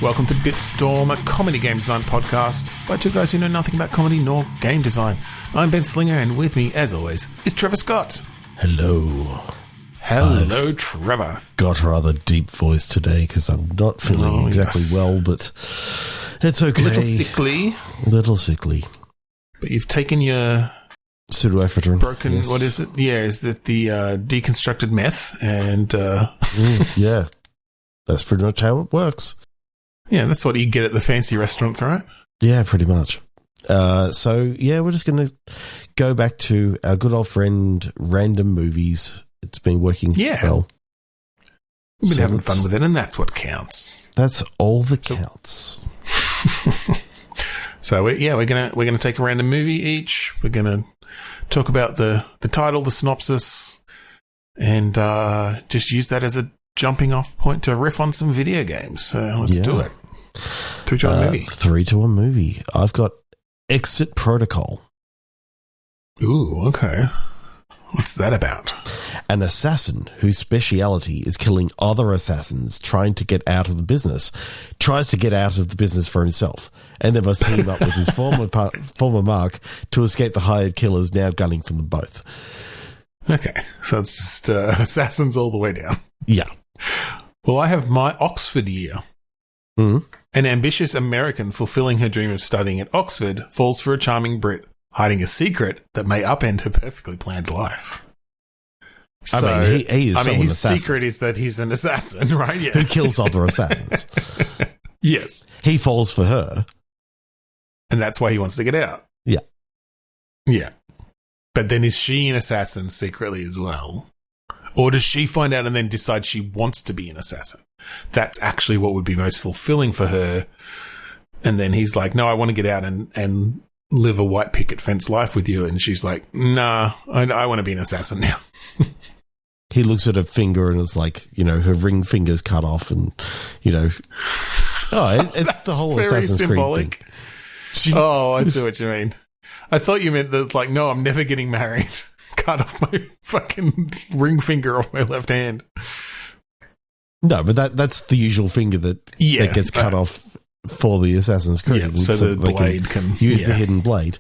Welcome to Bitstorm, a comedy game design podcast by two guys who know nothing about comedy nor game design. I'm Ben Slinger, and with me, as always, is Trevor Scott. Hello. Hello, Trevor. Got a rather deep voice today because I'm not feeling exactly well, but it's okay. A little sickly. A little sickly. But you've taken your... pseudoephedrine. Broken, yes. What is it? Yeah, is that the deconstructed meth? And... yeah. That's pretty much how it works. Yeah, that's what you get at the fancy restaurants, right? Yeah, pretty much. So, yeah, we're just going to go back to our good old friend, Random Movies. It's been working well. We've been having fun with it, and that's what counts. That's all that counts. So, we're gonna take a random movie each. We're gonna talk about the title, the synopsis, and just use that as a jumping off point to riff on some video games. So let's do it. 3, 2, 1 movie. 3, 2, 1 movie. I've got Exit Protocol. Ooh, okay. What's that about? An assassin whose speciality is killing other assassins trying to get out of the business, tries to get out of the business for himself, and then must team up with his former mark to escape the hired killers now gunning for them both. Okay, so it's just assassins all the way down. Yeah. Well, I have my Oxford year. Mm-hmm. An ambitious American fulfilling her dream of studying at Oxford falls for a charming Brit, hiding a secret that may upend her perfectly planned life. So, I mean, he is his assassin. secret is that he's an assassin, right? Yeah. Who kills other assassins. Yes. He falls for her. And that's why he wants to get out. Yeah. Yeah. But then is she an assassin secretly as well? Or does she find out and then decide she wants to be an assassin? That's actually what would be most fulfilling for her. And then he's like, no, I want to get out and live a white picket fence life with you. And she's like, nah, I want to be an assassin now. He looks at her finger and it's like, her ring finger's cut off and, it's the whole Assassin's symbolic. Creed thing. Oh, I see what you mean. I thought you meant that, like, no, I'm never getting married. Cut off my fucking ring finger off my left hand. No, but that's the usual finger that gets cut off for the Assassin's Creed. Yeah, so the blade can use the hidden blade.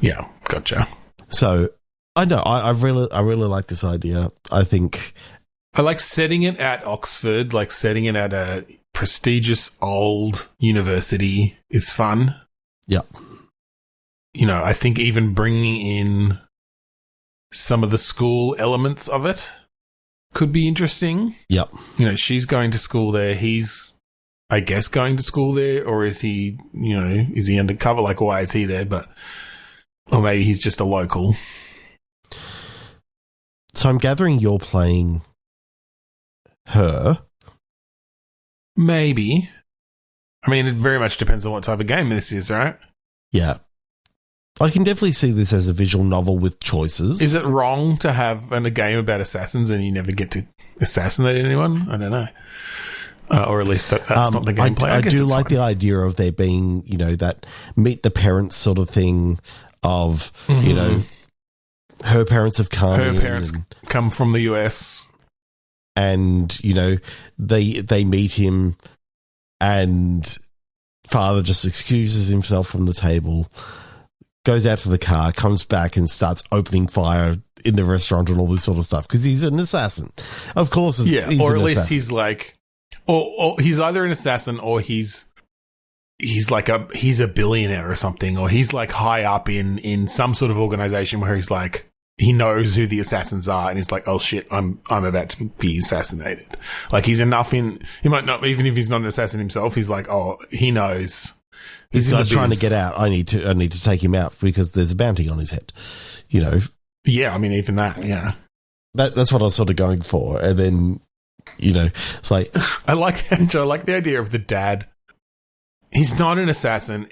Yeah, gotcha. So I know I really like this idea. I think I like setting it at Oxford, like setting it at a prestigious old university is fun. Yep. I think even bringing in some of the school elements of it could be interesting. Yep. She's going to school there. He's, I guess, going to school there, or is he, is he undercover? Like, why is he there? Or maybe he's just a local. So I'm gathering you're playing her. Maybe. I mean, it very much depends on what type of game this is, right? Yeah. I can definitely see this as a visual novel with choices. Is it wrong to have a game about assassins and you never get to assassinate anyone? I don't know. Or at least that's not the gameplay. I do like the idea of there being, that meet the parents sort of thing of, her parents have come. Her parents come from the US. And, they meet him and father just excuses himself from the table, goes out to the car, comes back and starts opening fire in the restaurant and all this sort of stuff because he's an assassin. Of course, or at least he's like, or he's either an assassin or he's a billionaire or something, or he's like high up in some sort of organization where he's like, he knows who the assassins are and he's like, oh shit, I'm about to be assassinated. Like he might not, even if he's not an assassin himself, he's like, oh, he knows. This guy's trying to get out. I need to take him out because there's a bounty on his head. Yeah, I mean, even that. Yeah, that's what I was sort of going for. And then, it's like I like that. I like the idea of the dad. He's not an assassin.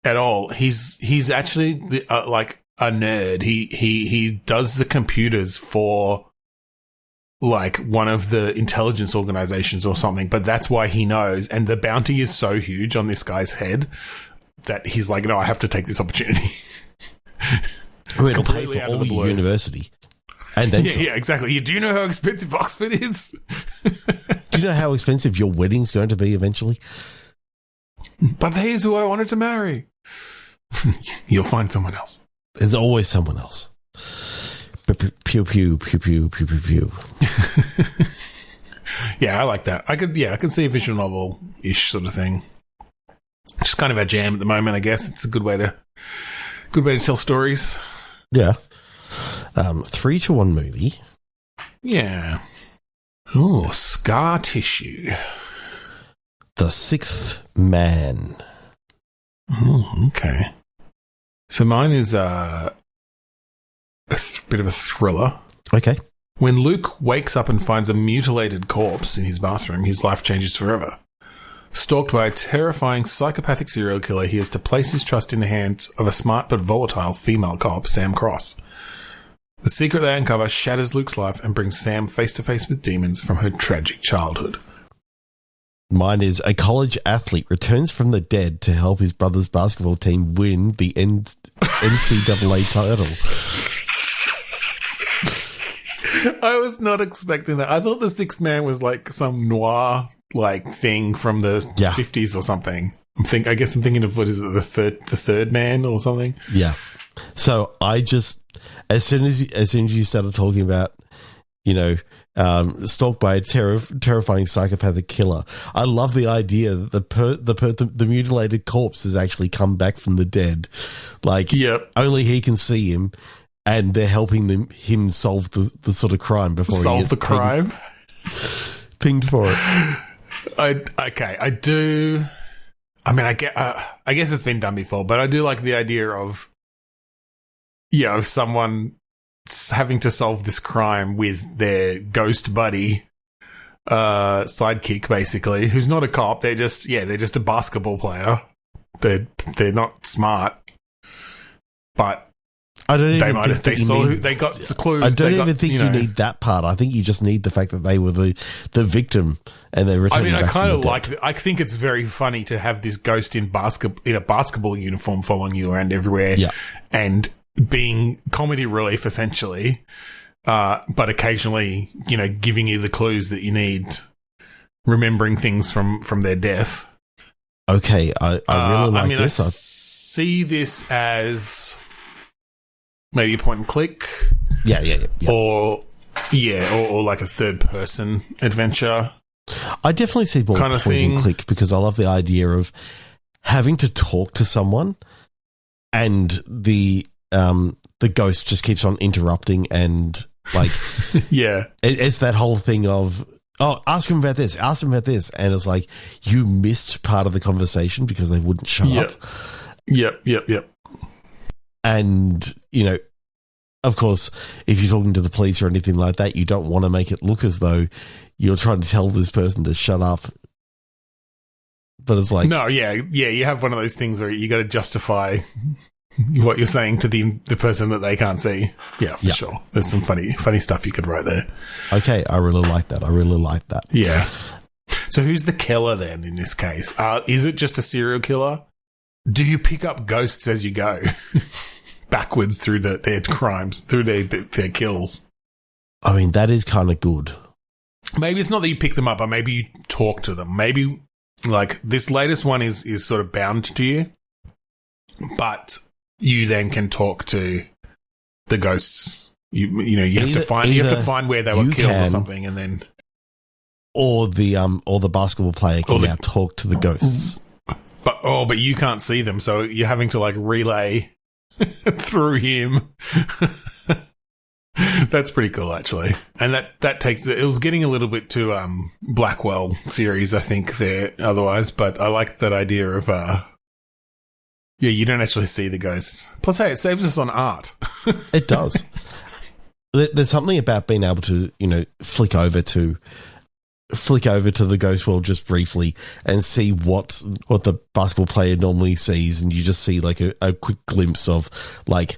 At all. He's actually like a nerd. He does the computers for like one of the intelligence organizations or something, but that's why he knows. And the bounty is so huge on this guy's head that he's like, no, I have to take this opportunity. It's completely out of the blue. University. And then yeah, exactly. Do you know how expensive Oxford is? Do you know how expensive your wedding's going to be eventually? But here's who I wanted to marry. You'll find someone else. There's always someone else. Pew, pew, pew, pew, pew, pew, pew. Yeah, I like that. I could see a visual novel-ish sort of thing. It's just kind of our jam at the moment, I guess. It's a good way to tell stories. Yeah. 3-1 movie. Yeah. Oh, scar tissue. The Sixth Man. Oh, okay. So mine is a bit of a thriller. Okay. When Luke wakes up and finds a mutilated corpse in his bathroom, his life changes forever. Stalked by a terrifying psychopathic serial killer, he has to place his trust in the hands of a smart but volatile female cop, Sam Cross. The secret they uncover shatters Luke's life and brings Sam face to face with demons from her tragic childhood. Mine is a college athlete returns from the dead to help his brother's basketball team win the NCAA title. I was not expecting that. I thought The Sixth Man was like some noir like thing from the 50s or something. I guess I'm thinking of, what is it, the third man or something? Yeah. So I just, as soon as you started talking about, stalked by a terrifying psychopathic killer, I love the idea that the mutilated corpse has actually come back from the dead. Like, only he can see him, and they're helping him solve the sort of crime before solve he gets the crime. Pinged for it. I do. I mean, I guess it's been done before, but I do like the idea of someone having to solve this crime with their ghost buddy, sidekick, basically, who's not a cop. They're just a basketball player. They're not smart, but I don't even think they got clues. I don't even think you need that part. I think you just need the fact that they were the victim and they're returning back from the dead. I think it's very funny to have this ghost in a basketball uniform following you around everywhere, and being comedy relief essentially, but occasionally, giving you the clues that you need, remembering things from their death. Okay, I really like this. I see this as maybe a point and click. Yeah. Or like a third person adventure. I definitely see more kind of point thing. and click because I love the idea of having to talk to someone and the ghost just keeps on interrupting and like it's that whole thing of, oh, ask him about this, and it's like you missed part of the conversation because they wouldn't shut up. Yep. And, of course, if you're talking to the police or anything like that, you don't want to make it look as though you're trying to tell this person to shut up. But it's like... No, you have one of those things where you got to justify what you're saying to the person that they can't see. Yeah, for sure. There's some funny stuff you could write there. Okay, I really like that. Yeah. So who's the killer then in this case? Is it just a serial killer? Do you pick up ghosts as you go? Backwards through their crimes, through their kills. I mean, that is kind of good. Maybe it's not that you pick them up, but maybe you talk to them. Maybe, like, this latest one is sort of bound to you, but you then can talk to the ghosts. You have to find where they were killed or something, and then or the basketball player can now talk to the ghosts. But you can't see them, so you're having to like relay through him. That's pretty cool, actually. And that takes it was getting a little bit too Blackwell series, I think, there otherwise, but I like that idea of you don't actually see the ghosts. Plus, hey, it saves us on art. It does. There's something about being able to, flick over to the ghost world just briefly and see what the basketball player normally sees, and you just see like a quick glimpse of like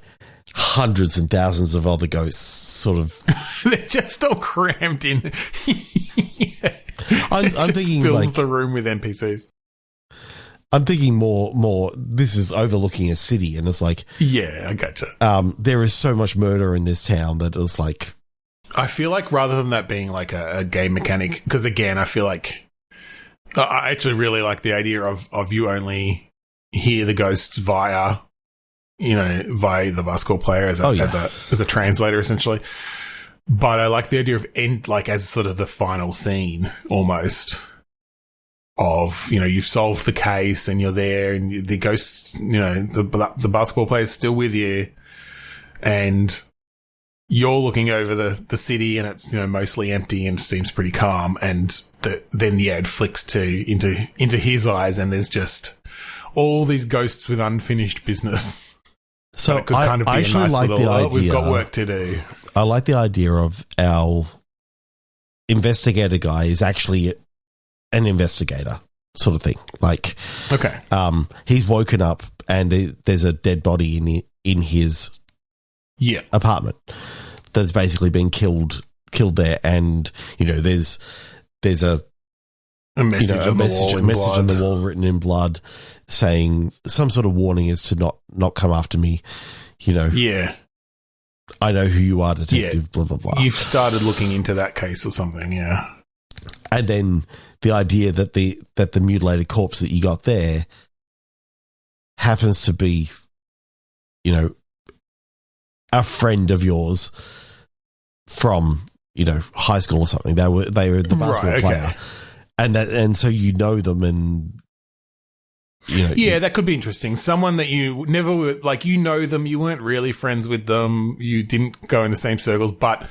hundreds and thousands of other ghosts sort of. They're just all crammed in. I'm thinking fills like the room with NPCs. I'm thinking more this is overlooking a city, and it's like, yeah, I gotcha. There is so much murder in this town that it's like, I feel like rather than that being like a game mechanic, because again, I feel like I actually really like the idea of you only hear the ghosts via the basketball player as a translator essentially. But I like the idea of as sort of the final scene almost of, you've solved the case and you're there and the ghosts, the basketball player is still with you and you're looking over the city and it's, mostly empty and seems pretty calm. And then it flicks into his eyes and there's just all these ghosts with unfinished business. So it could kind of be a nice like little, idea, we've got work to do. I like the idea of our investigator guy is actually an investigator sort of thing. Like, okay. He's woken up and there's a dead body in his apartment that's basically been killed there, and there's a message on the wall written in blood saying some sort of warning as to not come after me. I know who you are, detective. Blah blah blah. You've started looking into that case or something, yeah. And then the idea that the mutilated corpse that you got there happens to be, a friend of yours from, high school or something. They were the basketball player, and so them and. That could be interesting. Someone that you never them, you weren't really friends with them, you didn't go in the same circles, but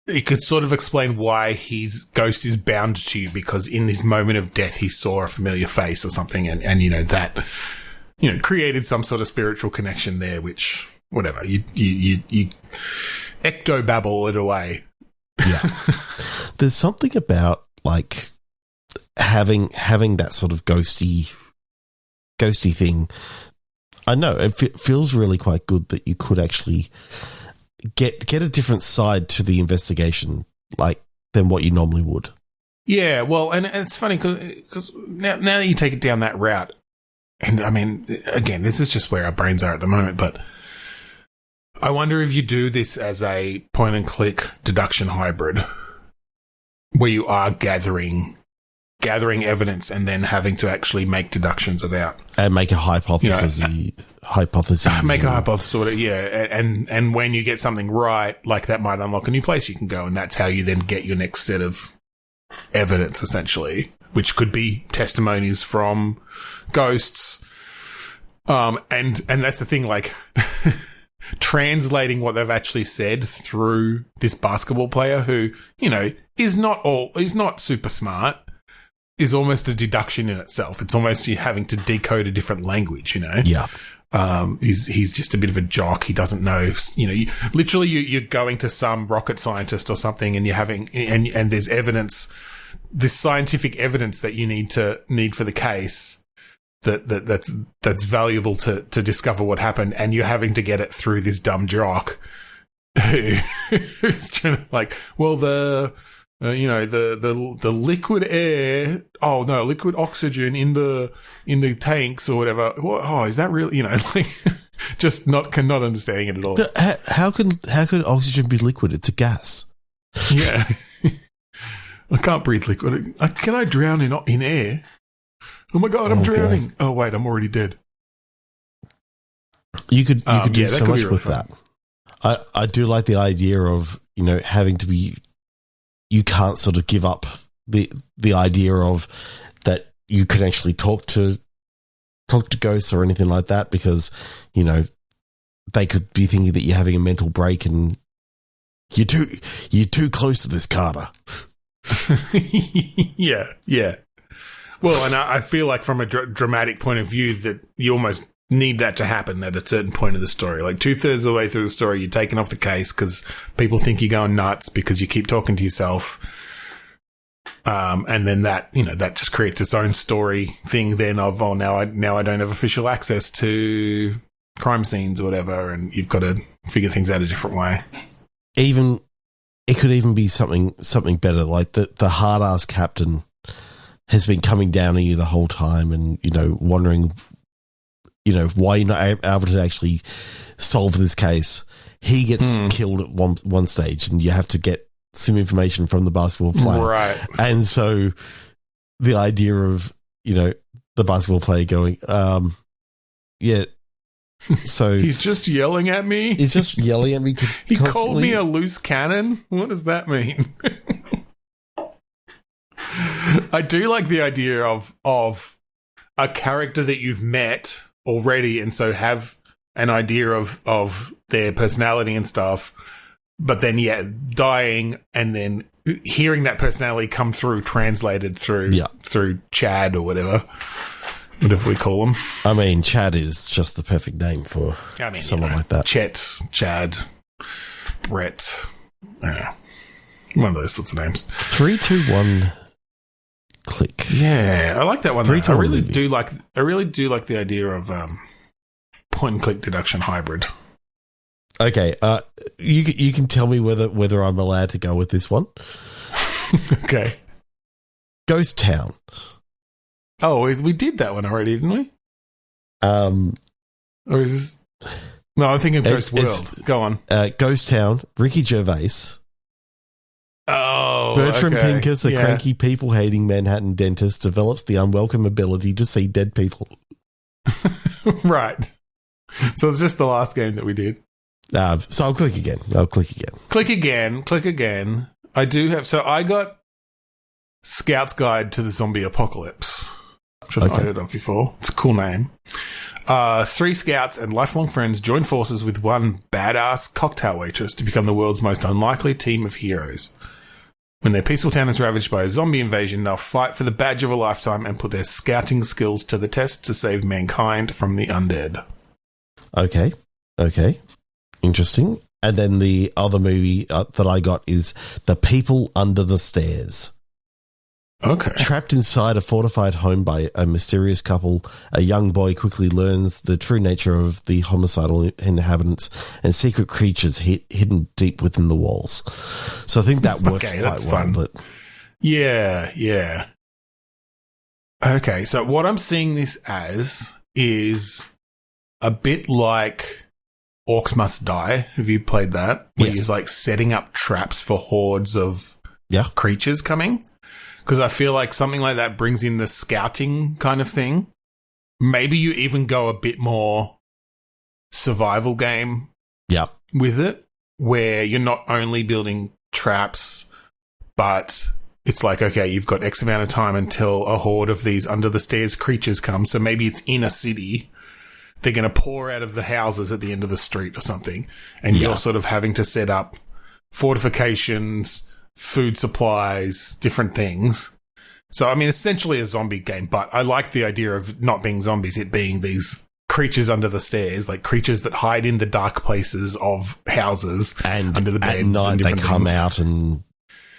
it could sort of explain why his ghost is bound to you, because in this moment of death he saw a familiar face or something, and that created some sort of spiritual connection there, which whatever you ectobabble it away. Yeah, there's something about like having that sort of ghosty thing. I know it feels really quite good that you could actually get a different side to the investigation, like than what you normally would. Yeah, well, and it's funny because now that you take it down that route, and I mean, again, this is just where our brains are at the moment, but I wonder if you do this as a point and click deduction hybrid, where you are gathering evidence and then having to actually make deductions about and make a hypothesis. Make a hypothesis, and when you get something right, like that might unlock a new place you can go, and that's how you then get your next set of evidence, essentially, which could be testimonies from ghosts. And that's the thing, like translating what they've actually said through this basketball player who, is not super smart, is almost a deduction in itself. It's almost you having to decode a different language, Yeah. He's just a bit of a jock. He doesn't know, you're going to some rocket scientist or something and you're having, and there's evidence, this scientific evidence that you need for the case that's valuable to discover what happened, and you're having to get it through this dumb jock who's trying to the liquid air. Oh no, liquid oxygen in the tanks or whatever. Oh, is that real? Just not understanding it at all. How could oxygen be liquid? It's a gas. Yeah, I can't breathe liquid. Can I drown in air? Oh my god, I'm drowning. Oh wait, I'm already dead. You could do so much with that. I do like the idea of having to be. You can't sort of give up the idea of that you can actually talk to ghosts or anything like that, because they could be thinking that you're having a mental break and you're too close to this, Carter. Yeah. Well, and I feel like from a dramatic point of view that you almost need that to happen at a certain point of the story. Like 2/3 of the way through the story, you're taken off the case because people think you're going nuts because you keep talking to yourself. And then that just creates its own story thing then of, now I don't have official access to crime scenes or whatever, and you've got to figure things out a different way. It could even be something better, like the hard ass captain has been coming down on you the whole time and, wondering, why you're not able to actually solve this case. he gets killed at one stage, and you have to get some information from the basketball player. Right. And so the idea of, the basketball player going, yeah, so he's just yelling at me. He's just yelling at me. He called me a loose cannon. What does that mean? I do like the idea of a character that you've met already, and so have an idea of their personality and stuff, but then dying and then hearing that personality come through, translated through Chad or whatever we call him. I mean, Chad is just the perfect name for someone like that. Chet, Chad, Brett, one of those sorts of names. 3, 2, 1, click. Yeah, I like that one. I really do like the idea of point and click deduction hybrid. Okay, you can tell me whether I'm allowed to go with this one. Okay. Ghost Town. Oh, we did that one already, didn't we? Or is this? No, I'm thinking Ghost World. Go on. Ghost Town. Ricky Gervais. Oh, Bertram Pincus, a cranky, people-hating Manhattan dentist, develops the unwelcome ability to see dead people. Right. So it's just the last game that we did. So I'll click again. Click again. I do have... So I got Scout's Guide to the Zombie Apocalypse, which I've not heard of before. It's a cool name. 3 scouts and lifelong friends join forces with one badass cocktail waitress to become the world's most unlikely team of heroes. When their peaceful town is ravaged by a zombie invasion, they'll fight for the badge of a lifetime and put their scouting skills to the test to save mankind from the undead. Okay. Interesting. And then the other movie that I got is The People Under the Stairs. Okay. Trapped inside a fortified home by a mysterious couple, a young boy quickly learns the true nature of the homicidal inhabitants and secret creatures hidden deep within the walls. So I think that works quite well. Fun. Yeah. Okay, so what I'm seeing this as is a bit like Orcs Must Die. Have you played that? Where he's like setting up traps for hordes of creatures coming. Because I feel like something like that brings in the scouting kind of thing. Maybe you even go a bit more survival game with it, where you're not only building traps, but it's like, okay, you've got X amount of time until a horde of these under the stairs creatures come. So maybe it's in a city. They're going to pour out of the houses at the end of the street or something. And you're sort of having to set up fortifications, food supplies, different things. So, I mean, essentially a zombie game, but I like the idea of not being zombies, it being these creatures under the stairs, like creatures that hide in the dark places of houses and under the beds. At night and they come things. out and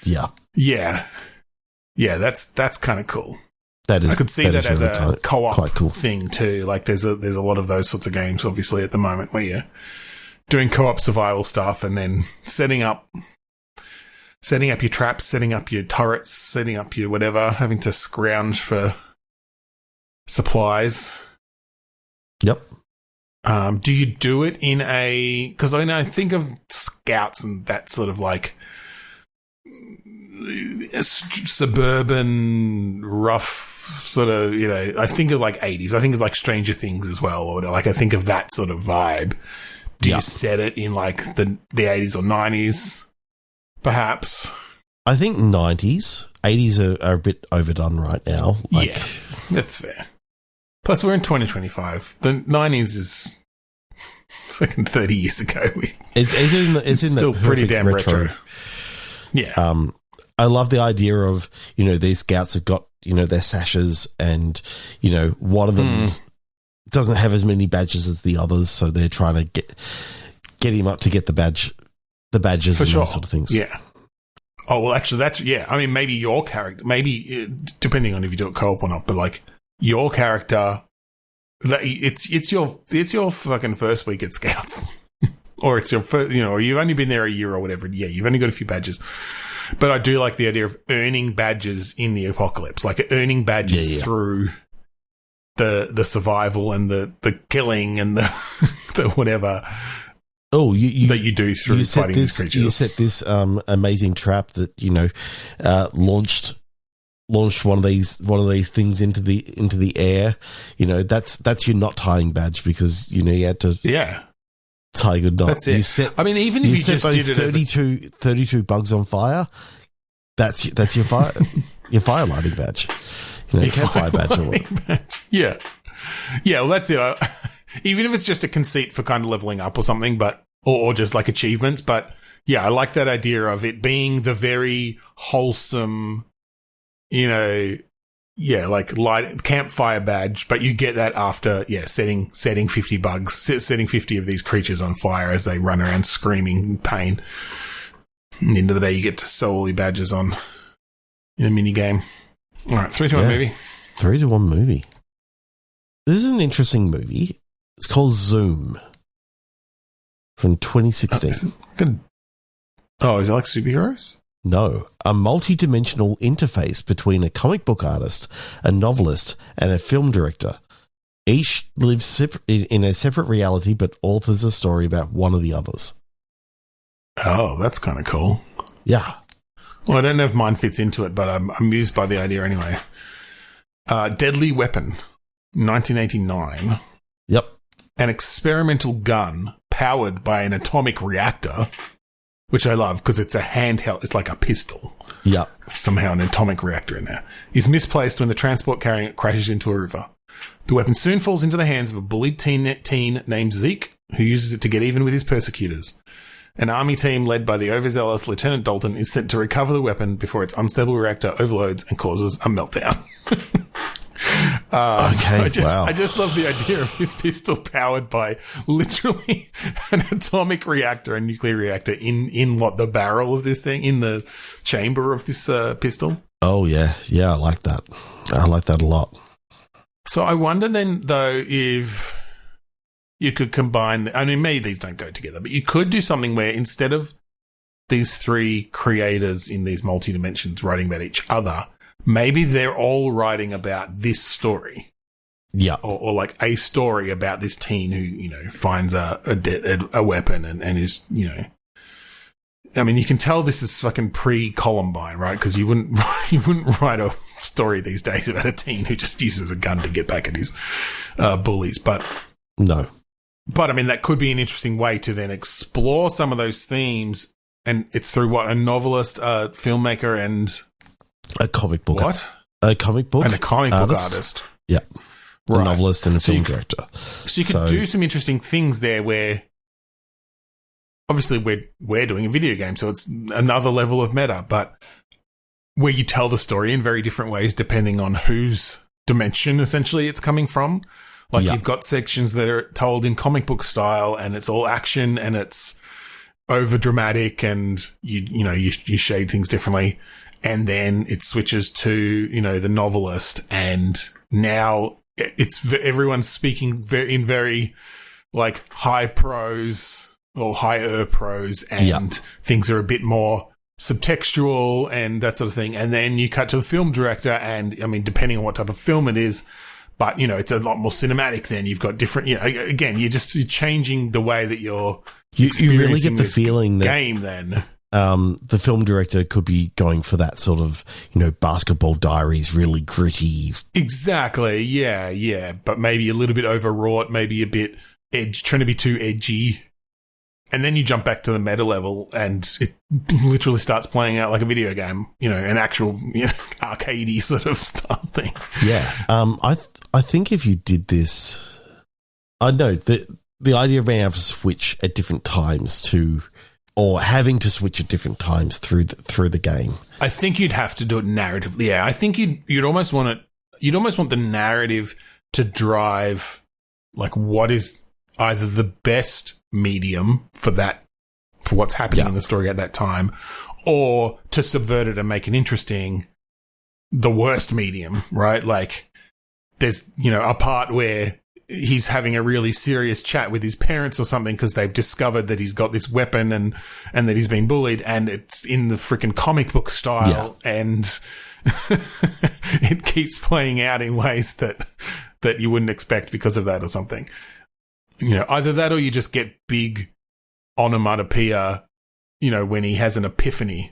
yeah, that's kind of cool. That is. I could see that as really a co-op thing too. Like there's a lot of those sorts of games, obviously, at the moment where you're doing co-op survival stuff and then setting up your traps, setting up your turrets, setting up your whatever, having to scrounge for supplies. Yep. Do you do it in a... Because I think of scouts and that sort of like suburban, rough sort of, I think of like 80s. I think of like Stranger Things as well. Or like I think of that sort of vibe. Do you set it in like the 80s or 90s? Perhaps. I think 90s. 80s are a bit overdone right now. Yeah, that's fair. Plus, we're in 2025. The 90s is fucking 30 years ago. It's still pretty damn retro. Yeah. I love the idea of, these scouts have got, their sashes and, one of them doesn't have as many badges as the others, so they're trying to get him up to get the badges for and those sort of things. Yeah. Oh, well, actually, I mean, maybe your character, depending on if you do it co-op or not, but like your character, it's your fucking first week at Scouts. Or it's your first, or you've only been there a year or whatever. Yeah, you've only got a few badges. But I do like the idea of earning badges in the apocalypse, like earning badges through the survival and the killing and the whatever. Oh, that you do through fighting these creatures. You set this amazing trap that launched one of these things into the air. That's your not tying badge, because you had to tie a good knot. That's it. Even if you just did it 32 bugs on fire, that's your fire your fire lighting badge. You can't fire badge or what. Yeah. Well, that's it. Even if it's just a conceit for kind of leveling up or something, but or just like achievements. But yeah, I like that idea of it being the very wholesome, like light campfire badge, but you get that after setting 50 bugs, setting 50 of these creatures on fire as they run around screaming in pain. And at the end of the day, you get to sell all your badges in a mini game. All right, 3, 2, 1 movie. 3, 2, 1 movie. This is an interesting movie. It's called Zoom from 2016. Is it like superheroes? No, a multi-dimensional interface between a comic book artist, a novelist, and a film director. Each lives in a separate reality, but authors a story about one of the others. Oh, that's kind of cool. Yeah. Well, I don't know if mine fits into it, but I'm amused by the idea anyway. Deadly Weapon, 1989. Yep. An experimental gun powered by an atomic reactor, which I love because it's a handheld, it's like a pistol. Yeah. Somehow an atomic reactor in there. Is misplaced when the transport carrying it crashes into a river. The weapon soon falls into the hands of a bullied teen named Zeke, who uses it to get even with his persecutors. An army team led by the overzealous Lieutenant Dalton is sent to recover the weapon before its unstable reactor overloads and causes a meltdown. I just love the idea of this pistol powered by literally an atomic reactor, a nuclear reactor in the barrel of this thing, in the chamber of this pistol. Oh yeah, I like that. I like that a lot. So I wonder then, though, if you could combine. Maybe these don't go together, but you could do something where instead of these three creators in these multi-dimensions writing about each other, maybe they're all writing about this story. Yeah. Or like a story about this teen who, finds a weapon and is, you can tell this is fucking pre-Columbine, right? Because you wouldn't write a story these days about a teen who just uses a gun to get back at his bullies. But no. But, that could be an interesting way to then explore some of those themes. And it's through what? A novelist, a filmmaker, and a comic book. What? A comic book. And a comic book artist. Yeah. Right. A novelist and a film director. So you could do some interesting things there where obviously we're doing a video game, so it's another level of meta, but where you tell the story in very different ways depending on whose dimension essentially it's coming from. Like you've got sections that are told in comic book style and it's all action and it's over dramatic and you shade things differently. And then it switches to, the novelist, and now everyone's speaking in very like high prose or higher prose, and things are a bit more subtextual and that sort of thing. And then you cut to the film director, and depending on what type of film it is, but it's a lot more cinematic. Then you've got different. Again, you're changing the way that you really get the feeling that game then. The film director could be going for that sort of, Basketball Diaries, really gritty. Exactly. Yeah. But maybe a little bit overwrought, maybe a bit trying to be too edgy. And then you jump back to the meta level and it literally starts playing out like a video game, an actual, arcadey sort of style thing. Yeah. I think if you did this, I know the idea of being able to switch at different times or having to switch at different times through the game. I think you'd have to do it narratively. Yeah, I think you'd almost want it. You'd almost want the narrative to drive like what is either the best medium for what's happening in the story at that time, or to subvert it and make it interesting, the worst medium, right? Like there's a part where he's having a really serious chat with his parents or something because they've discovered that he's got this weapon and that he's been bullied, and it's in the freaking comic book style, and it keeps playing out in ways that you wouldn't expect because of that or something. Either that or you just get big onomatopoeia, when he has an epiphany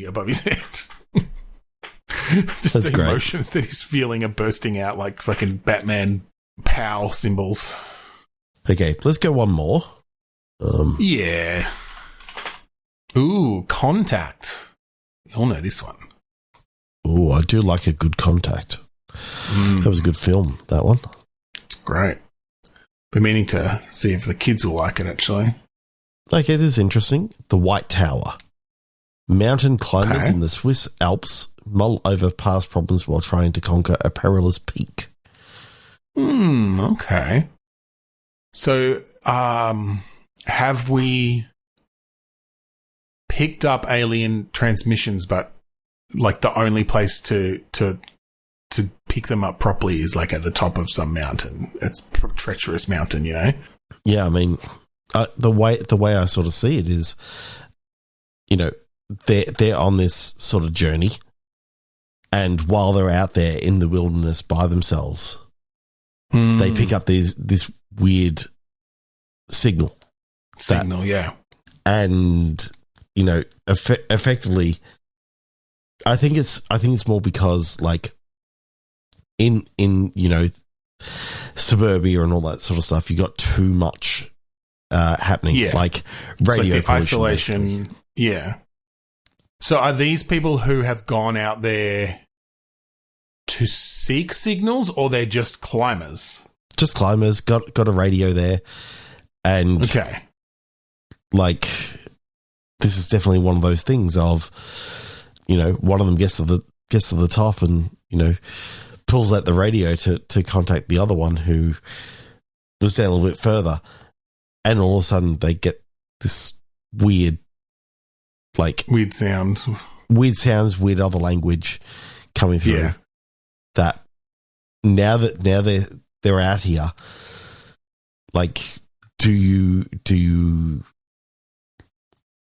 above his head. Just That's the great. emotions that he's feeling are bursting out like fucking Batman pow symbols. Okay, let's go one more. Yeah. Ooh, Contact. You all know this one. Oh, I do like a good Contact. That was a good film, that one. It's great. We're meaning to see if the kids will like it, actually. Okay, this is interesting. The White Tower. Mountain climbers in the Swiss Alps mull over past problems while trying to conquer a perilous peak. Okay. So, have we picked up alien transmissions, but like the only place to pick them up properly is like at the top of some mountain? It's a treacherous mountain, Yeah, I mean, the way I sort of see it is, they're on this sort of journey, and while they're out there in the wilderness by themselves, they pick up this weird signal. Yeah. And effectively, I think it's more because like in suburbia and all that sort of stuff, you got too much happening. Yeah. Like radio it's like the isolation. Basically. Yeah. So are these people who have gone out there to seek signals, or they're just climbers? Just climbers, got a radio there. And like, this is definitely one of those things of, one of them gets to the top and, pulls out the radio to contact the other one who was down a little bit further. And all of a sudden they get this weird sounds, weird other language coming through. Yeah. That now they're out here, like, do you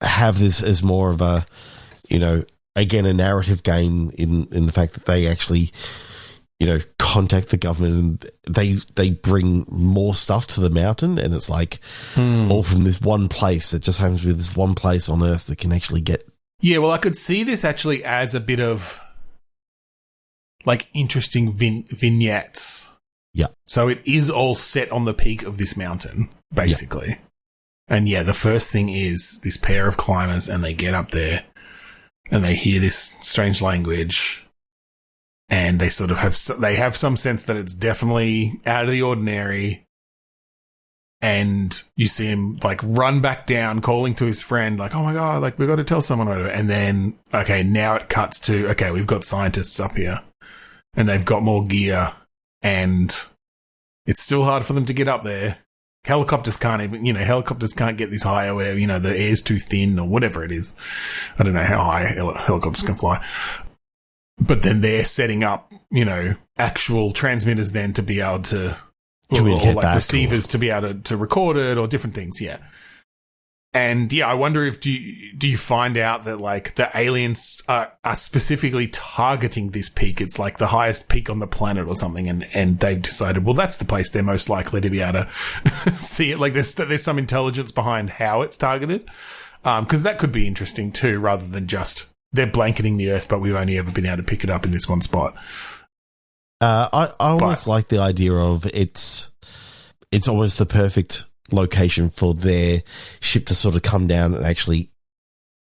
have this as more of a, again, a narrative game in the fact that they actually, contact the government and they bring more stuff to the mountain, and it's like all from this one place. It just happens to be this one place on Earth that can actually get. Yeah, well, I could see this actually as a bit of like interesting vignettes. Yeah. So it is all set on the peak of this mountain, basically. Yeah. And the first thing is this pair of climbers, and they get up there and they hear this strange language, and they sort of have some sense that it's definitely out of the ordinary. And you see him like run back down, calling to his friend, like, "Oh my God, like we've got to tell someone." And then, now it cuts to, we've got scientists up here and they've got more gear, and it's still hard for them to get up there. Helicopters can't get this high or whatever, the air's too thin or whatever it is. I don't know how high helicopters can fly. But then they're setting up, actual transmitters then to be able to, or like receivers to be able to record it, or different things, yeah. And I wonder if do you find out that like the aliens are specifically targeting this peak? It's like the highest peak on the planet or something, and they've decided, well, that's the place they're most likely to be able to see it. Like there's some intelligence behind how it's targeted, because that could be interesting too, rather than just they're blanketing the Earth, but we've only ever been able to pick it up in this one spot. I almost like the idea of it's almost the perfect location for their ship to sort of come down and actually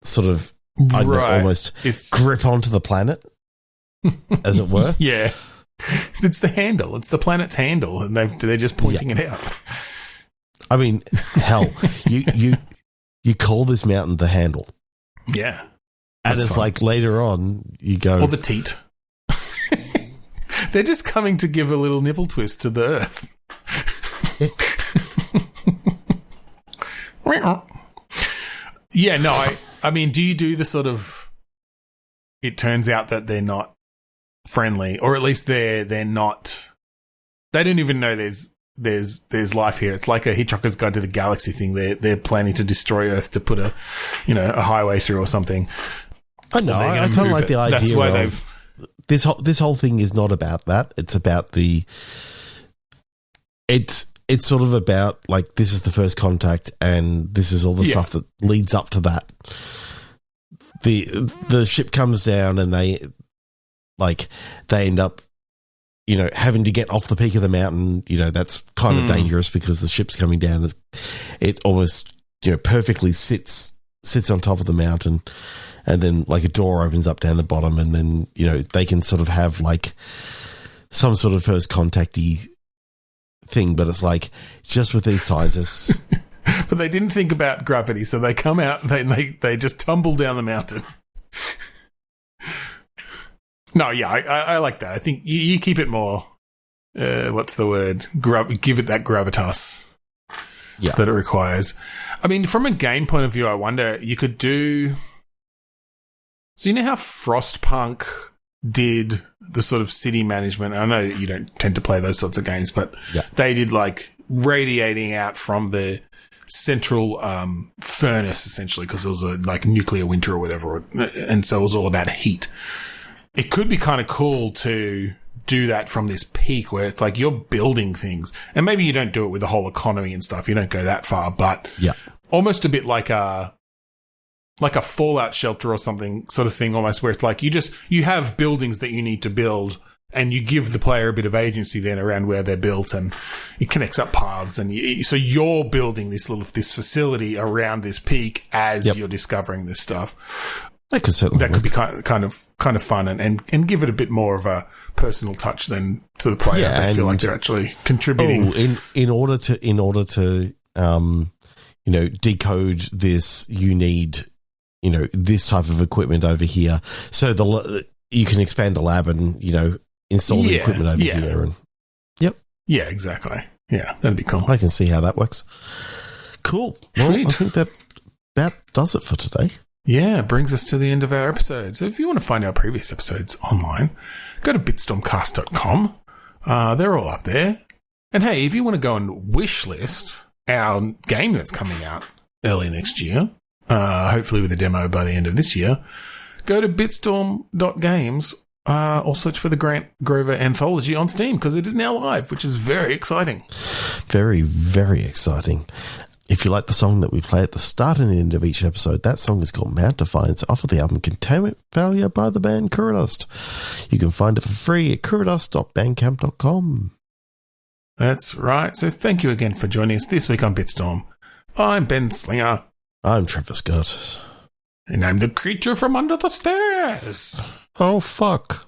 sort of almost grip onto the planet, as it were. Yeah. It's the handle. It's the planet's handle, and they're just pointing it out. I mean, hell, you call this mountain the handle. Yeah. And it's fun. Like later on you go... Or the teat. They're just coming to give a little nipple twist to the Earth. Yeah, no, I mean, do you do the sort of... It turns out that they're not friendly, or at least they're not... They don't even know there's life here. It's like a Hitchhiker's Guide to the Galaxy thing. They're planning to destroy Earth to put a highway through or something. I know. I kind of like the idea. That's why this whole thing is not about that. It's about it's it's sort of about, like, this is the first contact, and this is all the stuff that leads up to that. The ship comes down, and they end up, having to get off the peak of the mountain. That's kind of dangerous because the ship's coming down. It almost, perfectly sits on top of the mountain, and then, like, a door opens up down the bottom, and then, they can sort of have, like, some sort of first contacty thing, but it's like just with these scientists. But they didn't think about gravity, so they come out and they just tumble down the mountain. No, yeah, I like that. I think you keep it more, what's the word? Give it that gravitas that it requires. I mean, from a game point of view, I wonder, you could do... So you know how Frostpunk did the sort of city management? I know you don't tend to play those sorts of games, but they did, like, radiating out from the central furnace, essentially, because it was a, like, nuclear winter or whatever, and so it was all about heat. It could be kind of cool to do that from this peak where it's like you're building things, and maybe you don't do it with the whole economy and stuff. You don't go that far, but almost a bit like a fallout shelter or something sort of thing, almost, where it's like you have buildings that you need to build, and you give the player a bit of agency then around where they're built, and it connects up paths, and so you're building this facility around this peak as you're discovering this stuff. That could be kind of fun and give it a bit more of a personal touch than to the player. They feel like they're actually contributing. In order to decode this, you need this type of equipment over here. So you can expand the lab and install the equipment over here. And yeah, exactly. Yeah, that'd be cool. I can see how that works. Cool. Well, I think that about does it for today. Yeah, it brings us to the end of our episode. So if you want to find our previous episodes online, go to bitstormcast.com. They're all up there. And hey, if you want to go and wishlist our game that's coming out early next year, hopefully with a demo by the end of this year, go to bitstorm.games or search for the Grant Grover Anthology on Steam, because it is now live, which is very exciting. Very, very exciting. If you like the song that we play at the start and end of each episode, that song is called Mount Defiance, off of the album Containment Failure by the band Kuradust. You can find it for free at kuradust.bandcamp.com. That's right. So thank you again for joining us this week on Bitstorm. I'm Ben Slinger. I'm Trevor Scott. And I'm the creature from under the stairs. Oh, fuck.